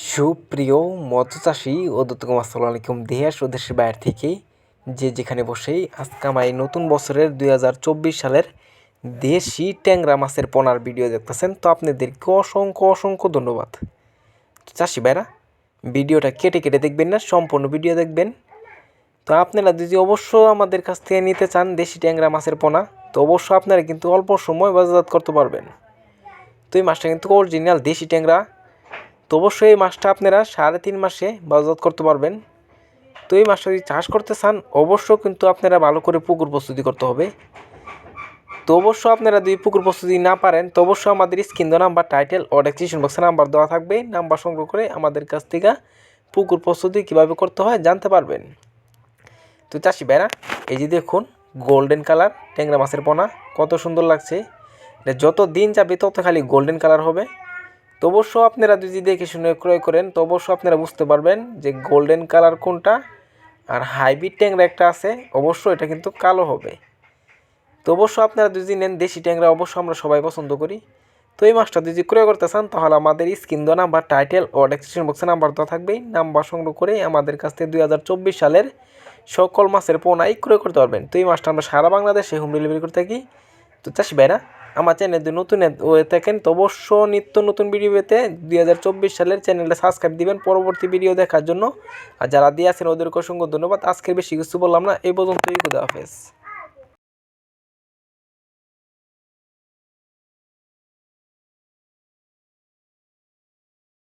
সুপ্রিয় মৎস্যচাষী ও দর্শক আসসালামু আলাইকুম। দেশ ও দেশের বাইরে থেকে যে যেখানে বসেই আজকে আমার এই নতুন বছরের 2024 সালের দেশি ট্যাংরা মাছের পোনার ভিডিও দেখতেছেন, তো আপনাদেরকে অসংখ্য ধন্যবাদ। চাষি ভাইরা, ভিডিওটা কেটে কেটে দেখবেন না, সম্পূর্ণ ভিডিও দেখবেন। তো আপনারা যদি অবশ্য আমাদের কাছ থেকে নিতে চান দেশি ট্যাংরা মাছের পোনা, তো অবশ্য আপনারা কিন্তু অল্প সময় বাজারজাত করতে পারবেন। তো এই মাছটা কিন্তু অরিজিনাল দেশি ট্যাংরা। তো অবশ্যই এই মাছটা আপনারা 3.5 মাসে বাজারজাত করতে পারবেন। তো এই মাছটা যদি চাষ করতে চান অবশ্য কিন্তু আপনারা ভালো করে পুকুর প্রস্তুতি করতে হবে। তো অবশ্য আপনারা যদি পুকুর প্রস্তুতি না পারেন তো অবশ্যই আমাদের স্ক্রিন দেওয়া নাম্বার, টাইটেল ও ডেসক্রিপশন বক্সে নাম্বার দেওয়া থাকবে। নাম্বার সংগ্রহ করে আমাদের কাছ থেকে পুকুর প্রস্তুতি কীভাবে করতে হয় জানতে পারবেন। তো চাষি ভাইরা, এই যে দেখুন গোল্ডেন কালার ট্যাংরা মাছের পোনা, কত সুন্দর লাগছে। যত দিন যাবে তত খালি গোল্ডেন কালার হবে। তো অবশ্য আপনারা যদি দেখে শুনে ক্রয় করেন তো অবশ্য আপনারা বুঝতে পারবেন যে গোল্ডেন কালার কোনটা, আর হাইব্রিড ট্যাংরা একটা আছে অবশ্য এটা কিন্তু কালো হবে। তো অবশ্য আপনারা যদি নেন দেশি ট্যাংরা অবশ্য আমরা সবাই পছন্দ করি। তো এই মাছটা যদি ক্রয় করতে চান তাহলে আমাদের স্ক্রিন দেওয়া নাম্বার, টাইটেল ও ডেসক্রিপশন বক্সে নাম্বার দেওয়া থাকবেই। নাম্বার সংগ্রহ করে আমাদের কাছ থেকে 2024 সালের সকল মাছের পোনাই ক্রয় করতে পারবেন। তো এই মাছটা আমরা সারা বাংলাদেশে হোম ডেলিভারি করে থাকি। তো চাষি ভাইরা, আমার চ্যানেল যদি নতুন হয়ে থাকেন তো অবশ্য নিত্য নতুন ভিডিও পেতে 2024 সালের চ্যানেলটা সাবস্ক্রাইব দিবেন পরবর্তী ভিডিও দেখার জন্য। আর যারা দিয়ে আছেন ওদেরকে অসংখ্য ধন্যবাদ। আজকের বেশি কিছু বললাম না, এই পর্যন্তই। খুদা হাফেজ।